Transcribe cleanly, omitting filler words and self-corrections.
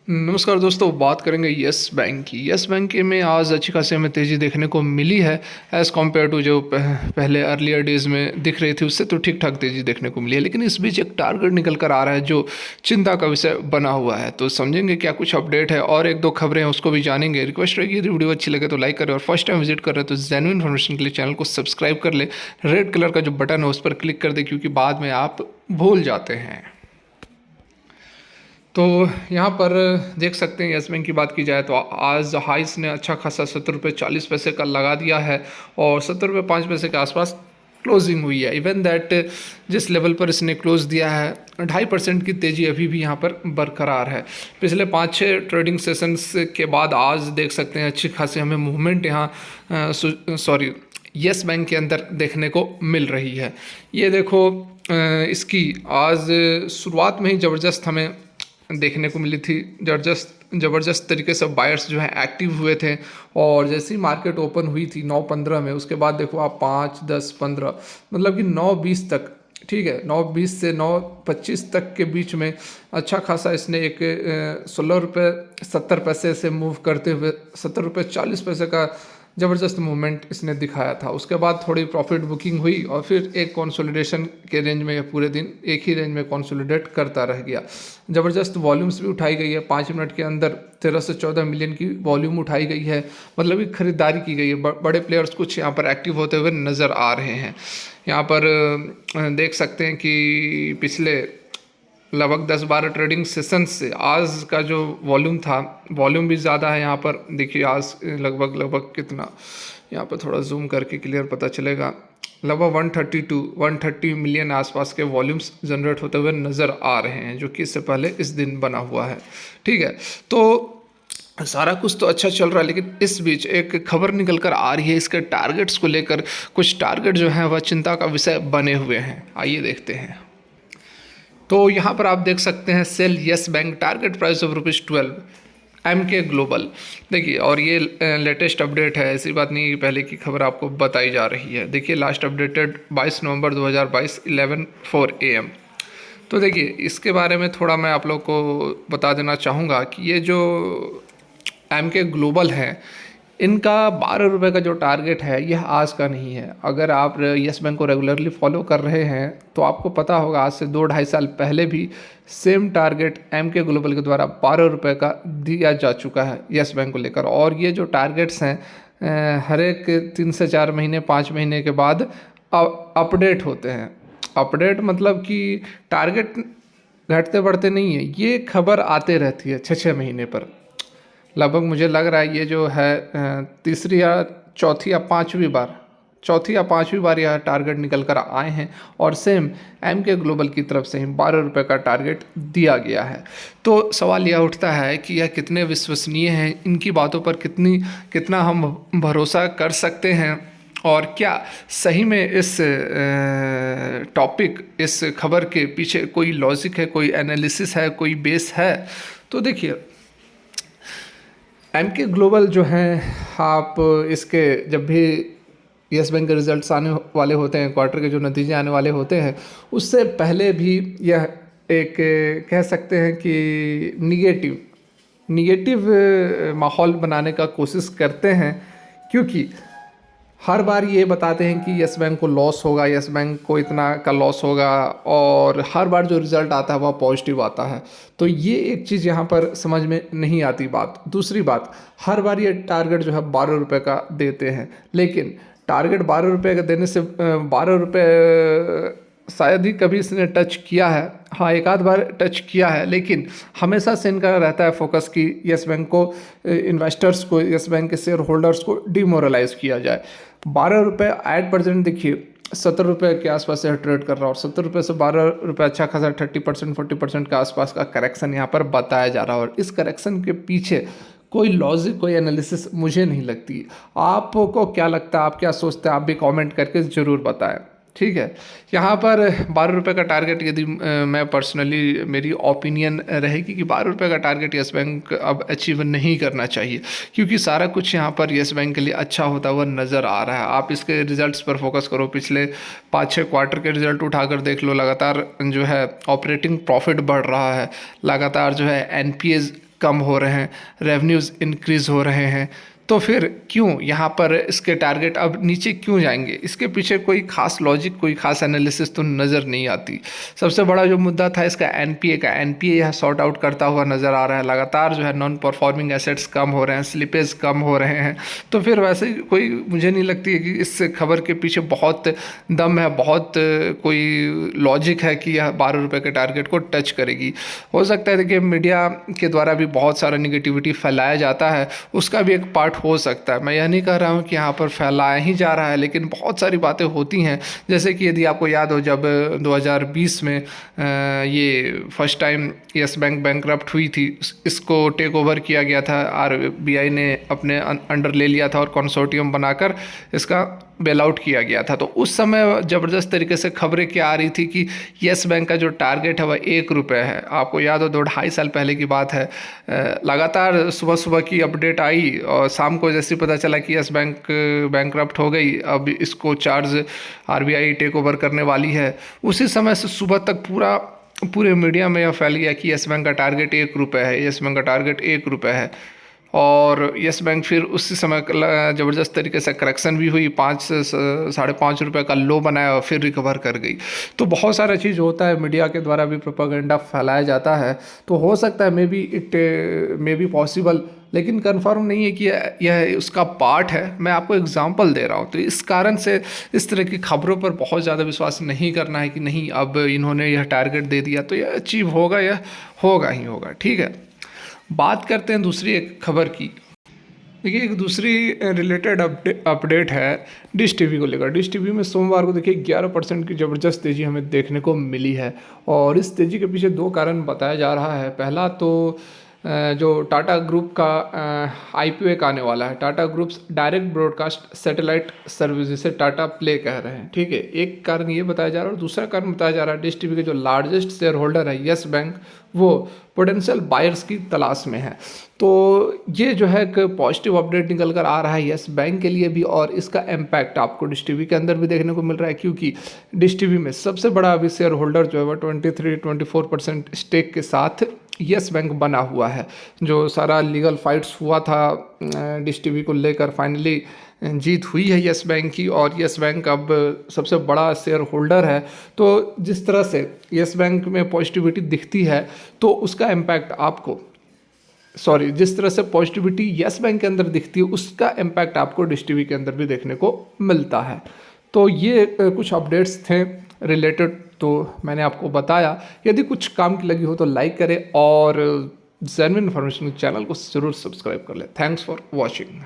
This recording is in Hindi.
नमस्कार दोस्तों, बात करेंगे यस बैंक की। यस बैंक के में आज अच्छी खासी हमें तेज़ी देखने को मिली है एज़ कम्पेयर टू जो पहले अर्लियर डेज़ में दिख रही थी, उससे तो ठीक ठाक तेज़ी देखने को मिली है। लेकिन इस बीच एक टारगेट निकल कर आ रहा है जो चिंता का विषय बना हुआ है। तो समझेंगे क्या कुछ अपडेट है और एक दो खबरें हैं उसको भी जानेंगे। रिक्वेस्ट रहेगी यदि वीडियो अच्छी लगे तो लाइक करें और फर्स्ट टाइम विजिट कर रहे हैं तो जेन्युइन इन्फॉर्मेशन के लिए चैनल को सब्सक्राइब कर ले। रेड कलर का जो बटन है उस पर क्लिक कर दे क्योंकि बाद में आप भूल जाते हैं। तो यहाँ पर देख सकते हैं यस बैंक की बात की जाए तो आज हाइस ने अच्छा खासा 70 रुपये 40 पैसे का लगा दिया है और 70 रुपये 5 पैसे के आसपास क्लोजिंग हुई है। इवन दैट जिस लेवल पर इसने क्लोज दिया है 2.5% की तेज़ी अभी भी यहाँ पर बरकरार है। पिछले 5-6 ट्रेडिंग सेशंस के बाद आज देख सकते हैं अच्छी खासी हमें मूवमेंट यहाँ यस बैंक के अंदर देखने को मिल रही है। ये देखो इसकी आज शुरुआत में ही ज़बरदस्त हमें देखने को मिली थी। ज़बरदस्त तरीके से बायर्स जो है एक्टिव हुए थे और जैसे ही मार्केट ओपन हुई थी 9:15 में, उसके बाद देखो आप 5, 10, 15 मतलब कि 9:20 तक, ठीक है, 9:20 से 9:25 तक के बीच में अच्छा खासा इसने एक 16 रुपये 70 पैसे से मूव करते हुए 70 रुपये 40 पैसे का ज़बरदस्त मूवमेंट इसने दिखाया था। उसके बाद थोड़ी प्रॉफिट बुकिंग हुई और फिर एक कंसोलिडेशन के रेंज में पूरे दिन एक ही रेंज में कंसोलिडेट करता रह गया। ज़बरदस्त वॉल्यूम्स भी उठाई गई है, 5 मिनट के अंदर 13 से 14 मिलियन की वॉल्यूम उठाई गई है, मतलब कि खरीदारी की गई है। बड़े प्लेयर्स कुछ यहाँ पर एक्टिव होते हुए नज़र आ रहे हैं। यहाँ पर देख सकते हैं कि पिछले लगभग 10-12 ट्रेडिंग सेशंस से आज का जो वॉल्यूम था, वॉल्यूम भी ज़्यादा है। यहाँ पर देखिए आज लगभग कितना, यहाँ पर थोड़ा जूम करके क्लियर पता चलेगा, लगभग 130 मिलियन आसपास के वॉल्यूम्स जनरेट होते हुए नज़र आ रहे हैं, जो कि इससे पहले इस दिन बना हुआ है। ठीक है, तो सारा कुछ तो अच्छा चल रहा है, लेकिन इस बीच एक खबर निकल कर आ रही है इसके टारगेट्स को लेकर। कुछ टारगेट जो हैं वह चिंता का विषय बने हुए हैं, आइए देखते हैं। तो यहाँ पर आप देख सकते हैं sell Yes Bank target price of ₹12 MK Global. देखिए, और ये लेटेस्ट अपडेट है, ऐसी बात नहीं कि पहले की खबर आपको बताई जा रही है। देखिए लास्ट अपडेटेड 22 नवंबर 2022 11:04 AM। तो देखिए इसके बारे में थोड़ा मैं आप लोग को बता देना चाहूँगा कि ये जो MK ग्लोबल है, इनका 12 रुपये का जो टारगेट है यह आज का नहीं है। अगर आप यस बैंक को रेगुलरली फॉलो कर रहे हैं तो आपको पता होगा आज से 2-2.5 साल पहले भी सेम टारगेट MK ग्लोबल के द्वारा 12 रुपये का दिया जा चुका है यस बैंक को लेकर। और ये जो टारगेट्स हैं हर एक 3 से 4 महीने 5 महीने के बाद अपडेट होते हैं। अपडेट मतलब कि टारगेट घटते बढ़ते नहीं है, ये खबर आते रहती है 6-6 महीने पर। लगभग मुझे लग रहा है ये जो है तीसरी या चौथी या पांचवी बार यह टारगेट निकल कर आए हैं और सेम MK ग्लोबल की तरफ से ही 12 रुपये का टारगेट दिया गया है। तो सवाल यह उठता है कि यह कितने विश्वसनीय हैं, इनकी बातों पर कितना हम भरोसा कर सकते हैं और क्या सही में इस इस खबर के पीछे कोई लॉजिक है, कोई एनालिसिस है, कोई बेस है। तो देखिए MK ग्लोबल जो हैं, आप इसके जब भी यस बैंक के रिजल्ट्स आने वाले होते हैं, क्वार्टर के जो नतीजे आने वाले होते हैं, उससे पहले भी यह एक कह सकते हैं कि निगेटिव माहौल बनाने का कोशिश करते हैं, क्योंकि हर बार ये बताते हैं कि यस बैंक को लॉस होगा, यस बैंक को इतना का लॉस होगा, और हर बार जो रिज़ल्ट आता है वह पॉजिटिव आता है। तो ये एक चीज़ यहाँ पर समझ में नहीं आती बात। दूसरी बात, हर बार ये टारगेट जो है 12 रुपये का देते हैं, लेकिन टारगेट 12 रुपये का देने से 12 रुपये शायद ही कभी इसने टच किया है। हाँ, एक आध बार टच किया है, लेकिन हमेशा से इनका रहता है फोकस कि यस बैंक को, इन्वेस्टर्स को, यस बैंक के शेयर होल्डर्स को डिमोरलाइज किया जाए। 12 रुपये एट परसेंट देखिए 70 रुपये के आसपास से ट्रेड कर रहा है और 70 रुपये से 12 रुपये अच्छा खासा 30% 40% के आसपास का करेक्शन यहाँ पर बताया जा रहा है। और इस करेक्शन के पीछे कोई लॉजिक, कोई एनालिसिस मुझे नहीं लगती। आपको क्या लगता है, आप क्या सोचते हैं, आप भी कमेंट करके ज़रूर बताएं। ठीक है, यहाँ पर 12 रुपये का टारगेट, यदि मैं पर्सनली, मेरी ओपिनियन रहेगी कि 12 रुपये का टारगेट यस बैंक अब अचीव नहीं करना चाहिए, क्योंकि सारा कुछ यहाँ पर यस बैंक के लिए अच्छा होता हुआ नज़र आ रहा है। आप इसके रिजल्ट्स पर फोकस करो, पिछले 5-6 क्वार्टर के रिजल्ट उठाकर देख लो, लगातार जो है ऑपरेटिंग प्रॉफिट बढ़ रहा है, लगातार जो है NPA कम हो रहे हैं, रेवेन्यूज़ इंक्रीज़ हो रहे हैं, तो फिर क्यों यहाँ पर इसके टारगेट अब नीचे क्यों जाएंगे? इसके पीछे कोई खास लॉजिक, कोई खास एनालिसिस तो नज़र नहीं आती। सबसे बड़ा जो मुद्दा था इसका एनपीए का, एनपीए यह सॉर्ट आउट करता हुआ नज़र आ रहा है। लगातार जो है नॉन परफॉर्मिंग एसेट्स कम हो रहे हैं, स्लिपेज कम हो रहे हैं। तो फिर वैसे कोई, मुझे नहीं लगती है कि इस खबर के पीछे बहुत दम है, बहुत कोई लॉजिक है कि यह 12 रुपये के टारगेट को टच करेगी। हो सकता है कि मीडिया के द्वारा भी बहुत सारा निगेटिविटी फैलाया जाता है, उसका भी एक पार्ट हो सकता है। मैं यह नहीं कह रहा हूँ कि यहाँ पर फैलाया ही जा रहा है, लेकिन बहुत सारी बातें होती हैं। जैसे कि यदि आपको याद हो, जब 2020 में ये first time yes bank bankrupt हुई थी, इसको टेक ओवर किया गया था, आरबीआई ने अपने अंडर ले लिया था और कंसोर्टियम बनाकर इसका बेल आउट किया गया था। तो उस समय ज़बरदस्त तरीके से खबरें क्या आ रही थी कि येस बैंक का जो टारगेट है वह 1 रुपये है। आपको याद हो 2-2.5 साल पहले की बात है। लगातार सुबह सुबह की अपडेट आई और शाम को जैसे पता चला कि येस बैंक बैंकरप्ट हो गई, अब इसको चार्ज आरबीआई टेक ओवर करने वाली है, उसी समय से सुबह तक पूरे मीडिया में यह फैल गया कि येस बैंक का टारगेट 1 रुपये है, येस बैंक का टारगेट 1 रुपये है। और येस बैंक फिर उसी समय ज़बरदस्त तरीके से करेक्शन भी हुई, 5 से 5.5 रुपये का लो बनाया और फिर रिकवर कर गई। तो बहुत सारा चीज़ होता है, मीडिया के द्वारा भी प्रोपेगेंडा फैलाया जाता है। तो हो सकता है मे बी पॉसिबल, लेकिन कंफर्म नहीं है कि यह उसका पार्ट है। मैं आपको एग्जांपल दे रहा हूँ। तो इस कारण से इस तरह की खबरों पर बहुत ज़्यादा विश्वास नहीं करना है कि नहीं अब इन्होंने यह टारगेट दे दिया तो यह अचीव होगा, यह होगा ही होगा। ठीक है, बात करते हैं दूसरी एक खबर की। देखिए, एक दूसरी रिलेटेड अपडेट है डिश टीवी को लेकर। डिश टीवी में सोमवार को देखिए 11% की ज़बरदस्त तेज़ी हमें देखने को मिली है, और इस तेज़ी के पीछे 2 कारण बताया जा रहा है। पहला तो जो टाटा ग्रुप का आईपीओ एक आने वाला है। Tata groups direct broadcast satellite service, जिसे टाटा प्ले कह रहे हैं। ठीक है, एक कारण ये बताया जा रहा है, और दूसरा कारण बताया जा रहा है डिश टीवी के जो लार्जेस्ट शेयर होल्डर है येस बैंक, वो पोटेंशियल बायर्स की तलाश में है। तो ये जो है एक पॉजिटिव अपडेट निकल कर आ रहा है येस बैंक के लिए भी, और इसका इम्पैक्ट आपको डिश टीवी के अंदर भी देखने को मिल रहा है, क्योंकि डिश टीवी में सबसे बड़ा अभी शेयर होल्डर जो है वह 23-24% स्टेक के साथ येस बैंक बना हुआ है। जो सारा लीगल फाइट्स हुआ था डिश टीवी को लेकर, फाइनली जीत हुई है येस बैंक की, और येस बैंक अब सबसे बड़ा शेयर होल्डर है। तो जिस तरह से येस बैंक में पॉजिटिविटी दिखती है, तो उसका इम्पैक्ट आपको जिस तरह से पॉजिटिविटी येस बैंक के अंदर दिखती है, उसका इम्पैक्ट आपको डिश टीवी के अंदर भी देखने को मिलता है। तो ये कुछ अपडेट्स थे रिलेटेड, तो मैंने आपको बताया। यदि कुछ काम की लगी हो तो लाइक करें, और जेन्युइन इन्फॉर्मेशन चैनल को ज़रूर सब्सक्राइब कर लें। Thanks for watching.